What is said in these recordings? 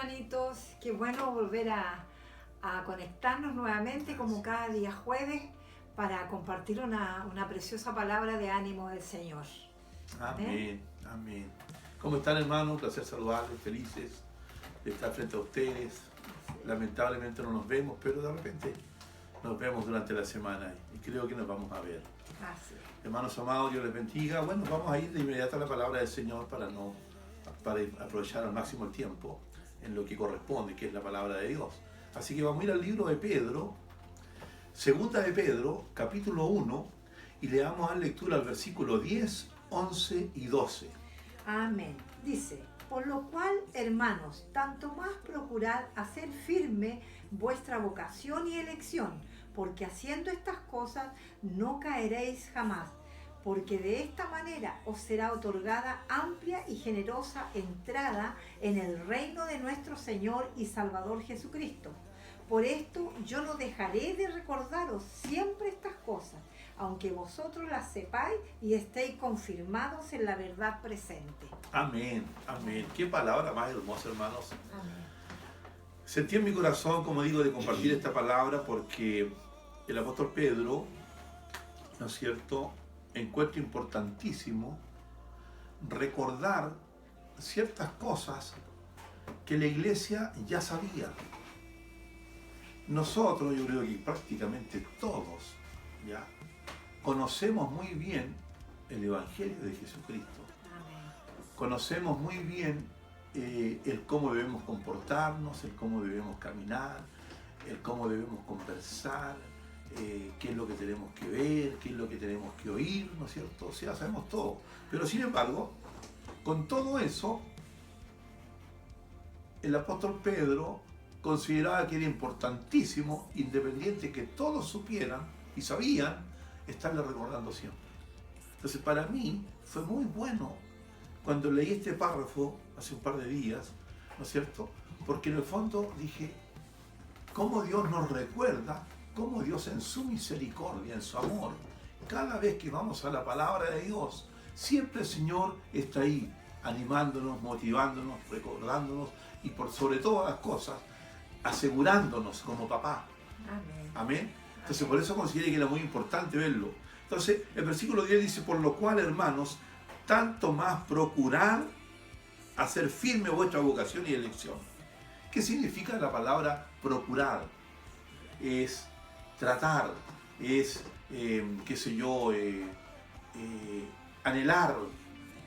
hermanitos, qué bueno volver a conectarnos nuevamente como cada día jueves para compartir una preciosa palabra de ánimo del Señor. Amén, amén. ¿Cómo están, hermanos? Un placer saludarles, felices de estar frente a ustedes. Lamentablemente no nos vemos, pero de repente nos vemos durante la semana y creo que nos vamos a ver. Así. Hermanos amados, Dios les bendiga. Bueno, vamos a ir de inmediato a la palabra del Señor para aprovechar al máximo el tiempo en lo que corresponde, que es la palabra de Dios. Así que vamos a ir al libro de Pedro, segunda de Pedro, capítulo 1, y le damos a lectura al versículo 10, 11 y 12. Amén. Dice, por lo cual, hermanos, tanto más procurad hacer firme vuestra vocación y elección, porque haciendo estas cosas no caeréis jamás, porque de esta manera os será otorgada amplia y generosa entrada en el reino de nuestro Señor y Salvador Jesucristo. Por esto yo no dejaré de recordaros siempre estas cosas, aunque vosotros las sepáis y estéis confirmados en la verdad presente. Amén, amén. Qué palabra más hermosa, hermanos. Amén. Sentí en mi corazón, como digo, de compartir esta palabra porque el apóstol Pedro, ¿no es cierto?, encuentro importantísimo recordar ciertas cosas que la iglesia ya sabía. Nosotros, yo creo que prácticamente todos, ya conocemos muy bien el Evangelio de Jesucristo. Amén. Conocemos muy bien el cómo debemos comportarnos, el cómo debemos caminar, el cómo debemos conversar, qué es lo que tenemos que ver, qué es lo que tenemos que oír, ¿no es cierto? O sea, sabemos todo. Pero sin embargo, con todo eso, el apóstol Pedro consideraba que era importantísimo, independiente que todos supieran y sabían, estarle recordando siempre. Entonces, para mí fue muy bueno cuando leí este párrafo hace un par de días, ¿no es cierto? Porque en el fondo dije, cómo Dios nos recuerda, cómo Dios en su misericordia, en su amor, cada vez que vamos a la palabra de Dios, siempre el Señor está ahí, animándonos, motivándonos, recordándonos y por sobre todas las cosas, asegurándonos como papá. Amén. Amén. Entonces por eso consideré que era muy importante verlo. Entonces el versículo 10 dice, por lo cual, hermanos, tanto más procurad hacer firme vuestra vocación y elección. ¿Qué significa la palabra procurar? Es tratar, es, anhelar,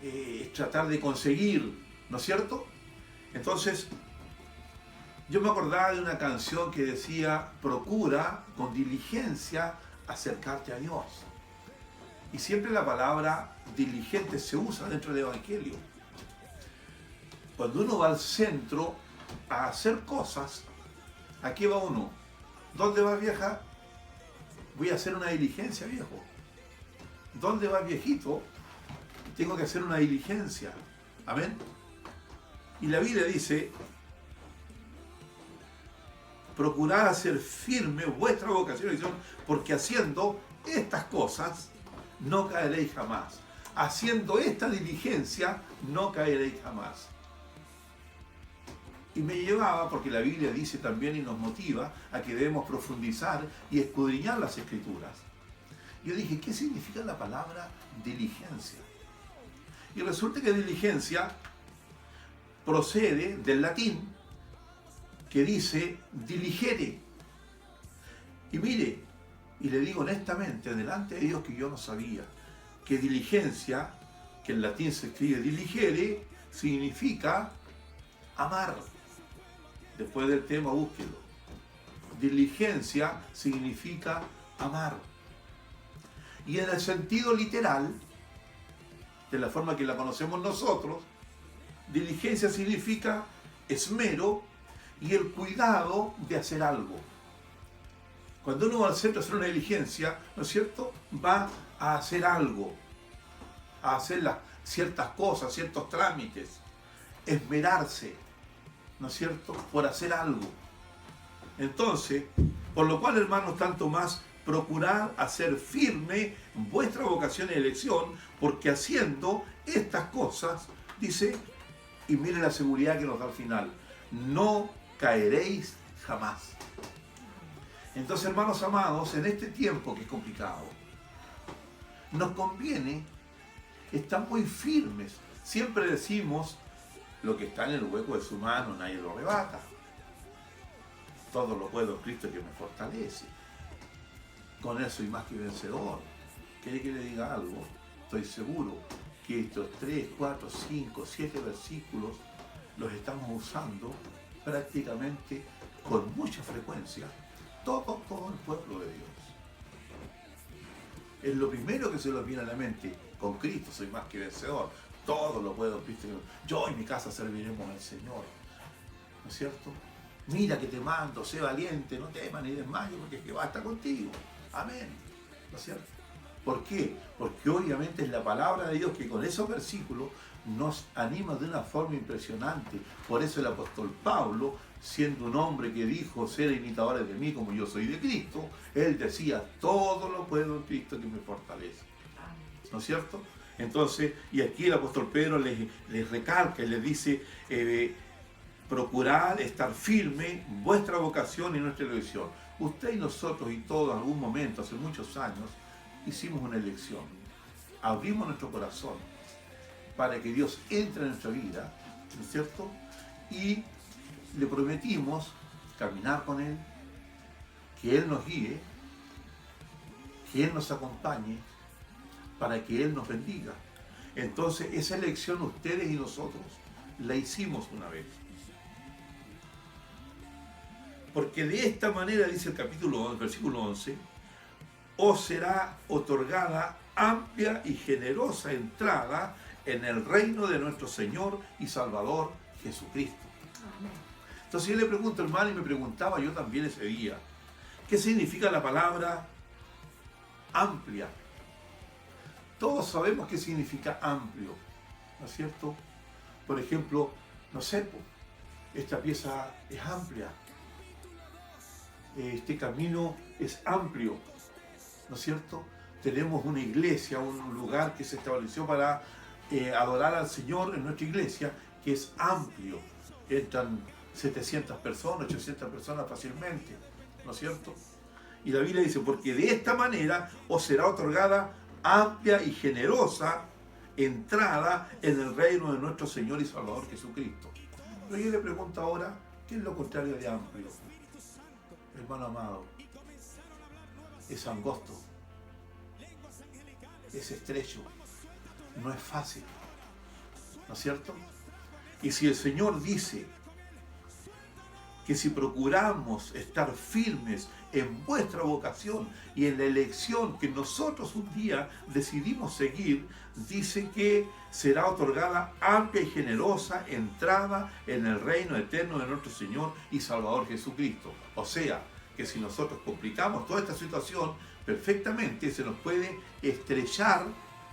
es tratar de conseguir, ¿no es cierto? Entonces, yo me acordaba de una canción que decía, procura con diligencia acercarte a Dios. Y siempre la palabra diligente se usa dentro del Evangelio. Cuando uno va al centro a hacer cosas, ¿a qué va uno? ¿Dónde vas, vieja? Voy a hacer una diligencia, viejo. ¿Dónde vas, viejito? Tengo que hacer una diligencia. Amén. Y la Biblia dice, procurad hacer firme vuestra vocación y elección, porque haciendo estas cosas no caeréis jamás. Haciendo esta diligencia no caeréis jamás. Y me llevaba, porque la Biblia dice también y nos motiva a que debemos profundizar y escudriñar las Escrituras. Yo dije, ¿qué significa la palabra diligencia? Y resulta que diligencia procede del latín que dice diligere. Y mire, y le digo honestamente, delante de Dios, que yo no sabía que diligencia, que en latín se escribe diligere, significa amar. Después del tema, búsquelo. Diligencia significa amar. Y en el sentido literal, de la forma que la conocemos nosotros, diligencia significa esmero y el cuidado de hacer algo. Cuando uno va al centro a hacer una diligencia, ¿no es cierto?, va a hacer algo, a hacer ciertas cosas, ciertos trámites, esmerarse, ¿no es cierto?, por hacer algo. Entonces, por lo cual, hermanos, tanto más procurad hacer firme vuestra vocación y elección, porque haciendo estas cosas, dice, y mire la seguridad que nos da al final, no caeréis jamás. Entonces, hermanos amados, en este tiempo que es complicado, nos conviene estar muy firmes. Siempre decimos, lo que está en el hueco de su mano nadie lo arrebata. Todo lo puedo en Cristo que me fortalece. Con él soy más que vencedor. ¿Quiere que le diga algo? Estoy seguro que estos 3, 4, 5, 7 versículos los estamos usando prácticamente con mucha frecuencia todo el pueblo de Dios. Es lo primero que se nos viene a la mente. Con Cristo soy más que vencedor. Todo lo puedo en Cristo. Yo y mi casa serviremos al Señor. ¿No es cierto? Mira que te mando, sé valiente, no temas ni desmayes, porque Jehová está contigo. Amén. ¿No es cierto? ¿Por qué? Porque obviamente es la palabra de Dios que con esos versículos nos anima de una forma impresionante. Por eso el apóstol Pablo, siendo un hombre que dijo ser imitadores de mí como yo soy de Cristo, él decía, todo lo puedo en Cristo que me fortalece. ¿No es cierto? Entonces, y aquí el apóstol Pedro les recalca y les dice, procurad estar firme en vuestra vocación y nuestra elección. Usted y nosotros y todos en algún momento, hace muchos años, hicimos una elección. Abrimos nuestro corazón para que Dios entre en nuestra vida, ¿no es cierto? Y le prometimos caminar con Él, que Él nos guíe, que Él nos acompañe, para que Él nos bendiga. Entonces, esa elección ustedes y nosotros la hicimos una vez. Porque de esta manera, dice el versículo 11, os será otorgada amplia y generosa entrada en el reino de nuestro Señor y Salvador Jesucristo. Amén. Entonces yo le pregunto, hermano, y me preguntaba yo también ese día, ¿qué significa la palabra amplia? Todos sabemos qué significa amplio, ¿no es cierto? Por ejemplo, no sé, esta pieza es amplia, este camino es amplio, ¿no es cierto? Tenemos una iglesia, un lugar que se estableció para adorar al Señor en nuestra iglesia, que es amplio. Entran 700 personas, 800 personas fácilmente, ¿no es cierto? Y la Biblia dice, porque de esta manera os será otorgada amplia y generosa entrada en el reino de nuestro Señor y Salvador Jesucristo. Pero yo le pregunto ahora, ¿qué es lo contrario de amplio? Hermano amado, es angosto, es estrecho, no es fácil, ¿no es cierto? Y si el Señor dice que si procuramos estar firmes en vuestra vocación y en la elección que nosotros un día decidimos seguir, dice que será otorgada amplia y generosa entrada en el reino eterno de nuestro Señor y Salvador Jesucristo. O sea, que si nosotros complicamos toda esta situación, perfectamente se nos puede estrechar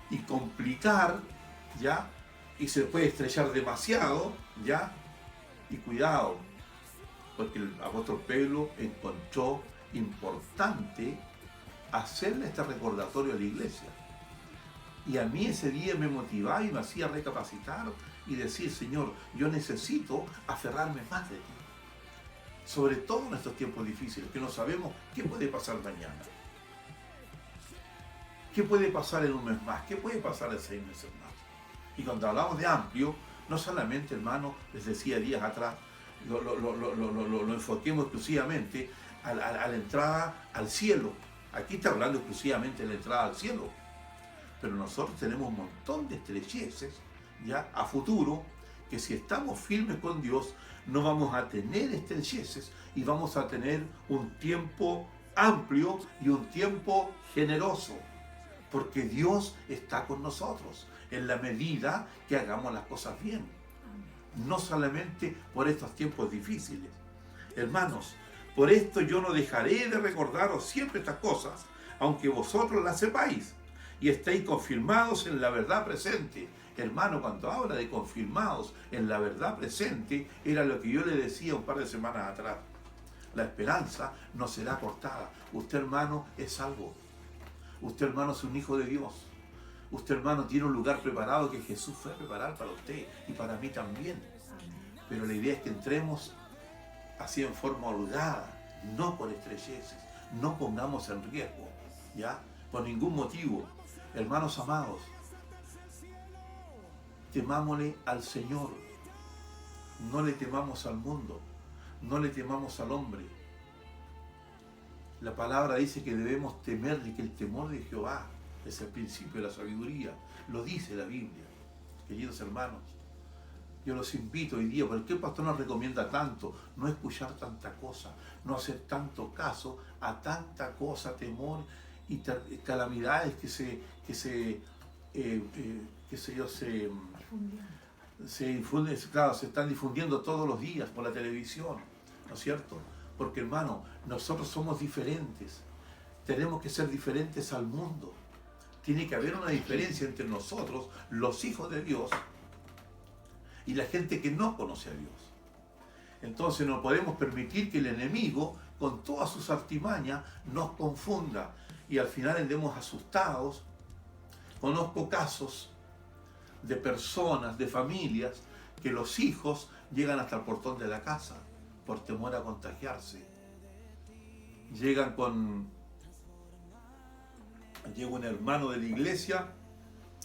y complicar, ¿ya? Y se puede estrechar demasiado, ¿ya? Y cuidado, porque el apóstol Pedro encontró importante hacerle este recordatorio a la iglesia. Y a mí ese día me motivaba y me hacía recapacitar y decir, Señor, yo necesito aferrarme más de ti. Sobre todo en estos tiempos difíciles, que no sabemos qué puede pasar mañana. ¿Qué puede pasar en un mes más? ¿Qué puede pasar en 6 meses más? Y cuando hablamos de amplio, no solamente, hermano, les decía días atrás, lo enfoquemos exclusivamente a la entrada al cielo. Aquí está hablando exclusivamente de la entrada al cielo. Pero nosotros tenemos un montón de estrecheces ya a futuro, que si estamos firmes con Dios, no vamos a tener estrecheces y vamos a tener un tiempo amplio y un tiempo generoso. Porque Dios está con nosotros en la medida que hagamos las cosas bien. No solamente por estos tiempos difíciles. Hermanos, por esto yo no dejaré de recordaros siempre estas cosas, aunque vosotros las sepáis y estéis confirmados en la verdad presente. Hermano, cuando habla de confirmados en la verdad presente, era lo que yo le decía un par de semanas atrás. La esperanza no será cortada. Usted, hermano, es salvo. Usted, hermano, es un hijo de Dios. Usted, hermano, tiene un lugar preparado que Jesús fue a preparar para usted y para mí también. pero la idea es que entremos así en forma holgada, no por estrecheces, no pongamos en riesgo, ¿ya? Por ningún motivo. Hermanos amados, temámosle al Señor, no le temamos al mundo, no le temamos al hombre. La palabra dice que debemos temerle, que el temor de Jehová es el principio de la sabiduría. Lo dice la Biblia. Queridos hermanos, yo los invito hoy día, ¿por qué el pastor nos recomienda tanto? No escuchar tanta cosa, no hacer tanto caso a tanta cosa, temor y calamidades que se infunden, claro, se están difundiendo todos los días por la televisión, ¿no es cierto? Porque hermano, nosotros somos diferentes, tenemos que ser diferentes al mundo. Tiene que haber una diferencia entre nosotros, los hijos de Dios, y la gente que no conoce a Dios. Entonces no podemos permitir que el enemigo, con todas sus artimañas, nos confunda y al final andemos asustados. Conozco casos de personas, de familias, que los hijos llegan hasta el portón de la casa por temor a contagiarse. Llega un hermano de la iglesia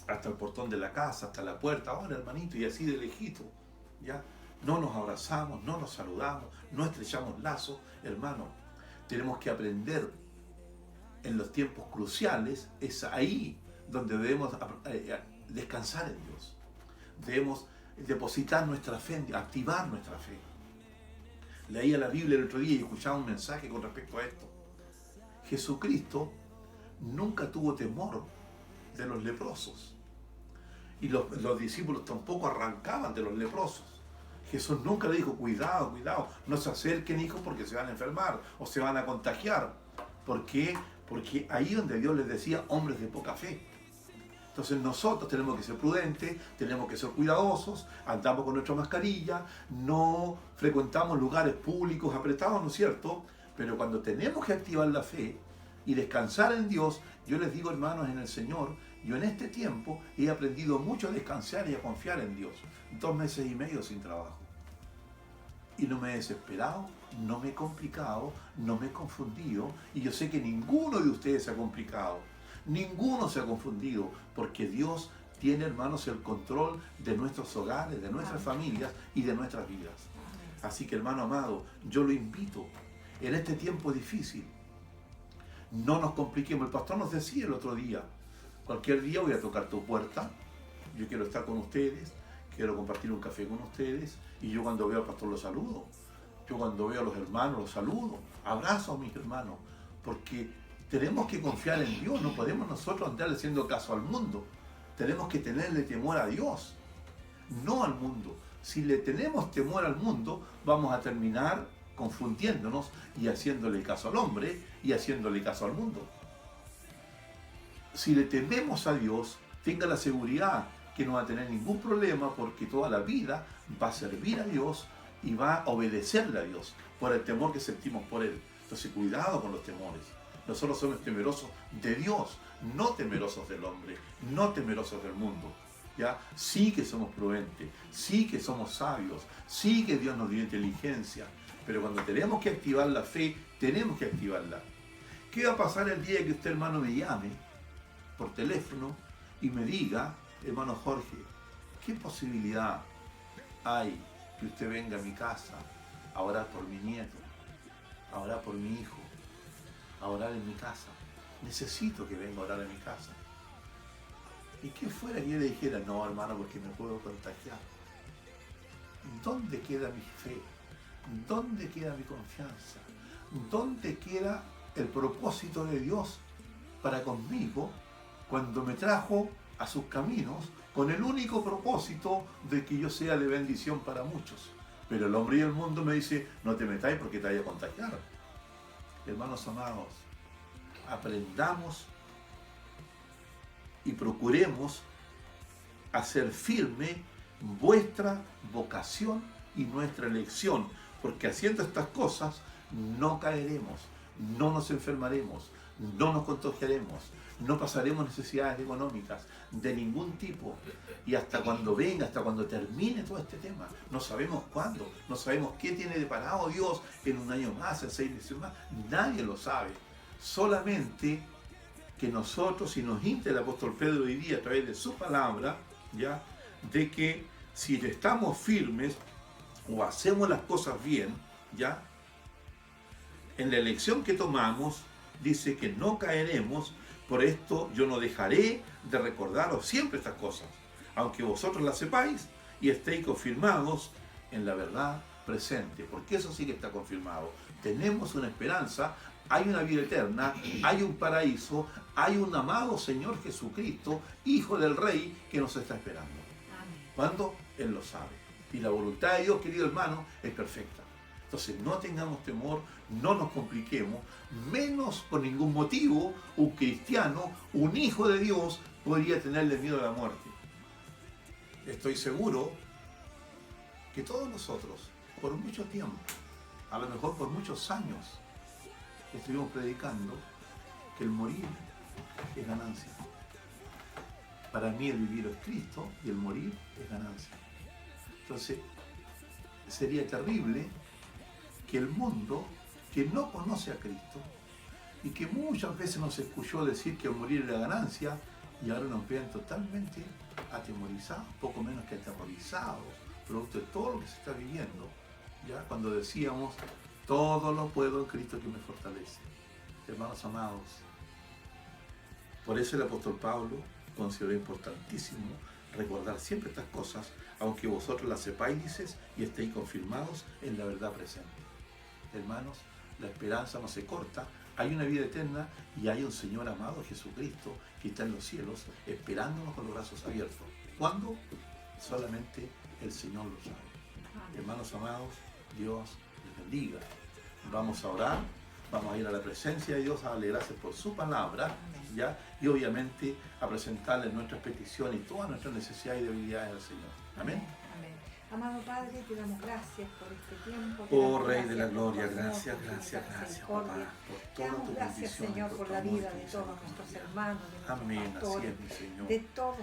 hasta el portón de la casa, hasta la puerta, hola hermanito, y así de lejito, ¿ya? No nos abrazamos, no nos saludamos, no estrechamos lazos. Hermano, tenemos que aprender en los tiempos cruciales, es ahí donde debemos descansar en Dios. Debemos depositar nuestra fe, activar nuestra fe. Leía la Biblia el otro día y escuchaba un mensaje con respecto a esto. Jesucristo nunca tuvo temor de los leprosos. Y los discípulos tampoco arrancaban de los leprosos. Jesús nunca le dijo, cuidado, cuidado, no se acerquen, hijos, porque se van a enfermar o se van a contagiar. ¿Por qué? Porque ahí donde Dios les decía, hombres de poca fe. Entonces nosotros tenemos que ser prudentes, tenemos que ser cuidadosos, andamos con nuestra mascarilla, no frecuentamos lugares públicos apretados, ¿no es cierto? Pero cuando tenemos que activar la fe y descansar en Dios, yo les digo, hermanos, en el Señor, yo en este tiempo he aprendido mucho a descansar y a confiar en Dios. 2 meses y medio sin trabajo. Y no me he desesperado, no me he complicado, no me he confundido. Y yo sé que ninguno de ustedes se ha complicado. Ninguno se ha confundido. Porque Dios tiene, hermanos, el control de nuestros hogares, de nuestras familias y de nuestras vidas. Así que, hermano amado, yo lo invito. En este tiempo difícil, no nos compliquemos. El pastor nos decía el otro día, cualquier día voy a tocar tu puerta, yo quiero estar con ustedes, quiero compartir un café con ustedes, y yo cuando veo al pastor lo saludo, yo cuando veo a los hermanos los saludo, abrazo a mis hermanos, porque tenemos que confiar en Dios, no podemos nosotros andar haciendo caso al mundo, tenemos que tenerle temor a Dios, no al mundo. Si le tenemos temor al mundo, vamos a terminar confundiéndonos y haciéndole caso al hombre y haciéndole caso al mundo. Si le tememos a Dios, tenga la seguridad que no va a tener ningún problema, porque toda la vida va a servir a Dios y va a obedecerle a Dios por el temor que sentimos por Él. Entonces cuidado con los temores. Nosotros somos temerosos de Dios, no temerosos del hombre, no temerosos del mundo. ¿Ya? Sí que somos prudentes, sí que somos sabios, sí que Dios nos dio inteligencia, pero cuando tenemos que activar la fe, tenemos que activarla. ¿Qué va a pasar el día que usted, hermano, me llame por teléfono y me diga, hermano Jorge, qué posibilidad hay que usted venga a mi casa a orar por mi nieto, a orar por mi hijo, a orar en mi casa? Necesito que venga a orar en mi casa. ¿Y qué fuera que yo le dijera, no, hermano, porque me puedo contagiar? ¿Dónde queda mi fe? ¿Dónde queda mi confianza? ¿Dónde queda el propósito de Dios para conmigo cuando me trajo a sus caminos con el único propósito de que yo sea de bendición para muchos? Pero el hombre y el mundo me dice, no te metáis porque te vaya a contagiar. Hermanos amados, aprendamos y procuremos hacer firme vuestra vocación y nuestra elección, porque haciendo estas cosas no caeremos, no nos enfermaremos, no nos contagiaremos, no pasaremos necesidades económicas de ningún tipo. Y hasta cuando venga, hasta cuando termine todo este tema, no sabemos cuándo, no sabemos qué tiene deparado Dios en un año más, en 6 meses más, nadie lo sabe. Solamente que nosotros, si nos insta el apóstol Pedro hoy día a través de su palabra, ¿ya? De que si estamos firmes o hacemos las cosas bien, ¿ya? En la elección que tomamos, dice que no caeremos. Por esto yo no dejaré de recordaros siempre estas cosas, aunque vosotros las sepáis y estéis confirmados en la verdad presente, porque eso sí que está confirmado. Tenemos una esperanza, hay una vida eterna, hay un paraíso, hay un amado Señor Jesucristo, Hijo del Rey, que nos está esperando. ¿Cuándo? Él lo sabe. Y la voluntad de Dios, querido hermano, es perfecta. Entonces no tengamos temor, no nos compliquemos, menos por ningún motivo un cristiano, un hijo de Dios, podría tenerle miedo a la muerte. Estoy seguro que todos nosotros, por mucho tiempo, a lo mejor por muchos años, estuvimos predicando que el morir es ganancia. Para mí el vivir es Cristo y el morir es ganancia. Entonces, sería terrible que el mundo, que no conoce a Cristo y que muchas veces nos escuchó decir que el morir era ganancia, y ahora nos vean totalmente atemorizados, poco menos que atemorizados, producto de todo lo que se está viviendo. Ya cuando decíamos, todo lo puedo en Cristo que me fortalece. Hermanos amados, por eso el apóstol Pablo consideró importantísimo recordar siempre estas cosas, aunque vosotros las sepáis, dices, y estéis confirmados en la verdad presente. Hermanos, la esperanza no se corta, hay una vida eterna y hay un Señor amado, Jesucristo, que está en los cielos, esperándonos con los brazos abiertos. ¿Cuándo? Solamente el Señor lo sabe. Hermanos amados, Dios les bendiga. Vamos a orar, vamos a ir a la presencia de Dios, a darle gracias por su palabra, ¿ya? Y obviamente a presentarle nuestras peticiones y todas nuestras necesidades y debilidades al Señor. Amén. Amado Padre, te damos gracias por este tiempo. Oh Rey de la Gloria, gracias, papá, por toda tu gracias, bendición, Señor, por la vida de todos nuestros hermanos, de nuestros amén, pastores, así es, mi Señor. de todos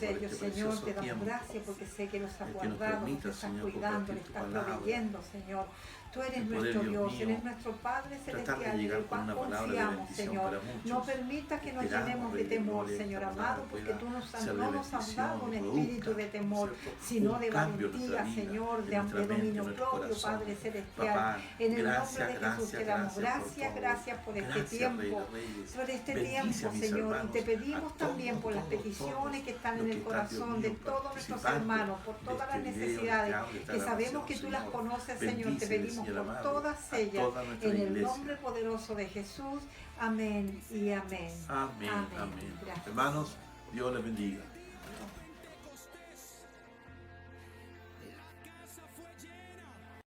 ellos, Señor, te damos tiempo, gracias porque sé que los has el que nos guardado, permita, que estás Señor, cuidando, le compartir tu estás palabra, proveyendo, Señor. Tú eres el poder, nuestro Dios Dios, mío, eres nuestro Padre tratar de celestial, en llegar el con cual una palabra de confiamos, bendición Señor. para muchos. No permita que nos Esperamos, llenemos de Rey de temor, Gloria, Señor esta amado, palabra porque pueda tú no ser de nos has bendición dado un y espíritu produzca, de temor, ¿cierto? sino Un de cambio en nuestra valentía, vida, Señor, en de nuestra mente, dominio en nuestro propio, corazón. Padre celestial. Papá, En el gracias, nombre de Jesús te damos gracias por este tiempo, por este tiempo, Señor, y te pedimos también por las peticiones que están en el corazón de todos nuestros hermanos, por todas las necesidades, que sabemos que tú las conoces, Señor, te pedimos por todas ellas, en el nombre poderoso de Jesús, amén y amén. Amén, amén. Gracias. Hermanos, Dios les bendiga.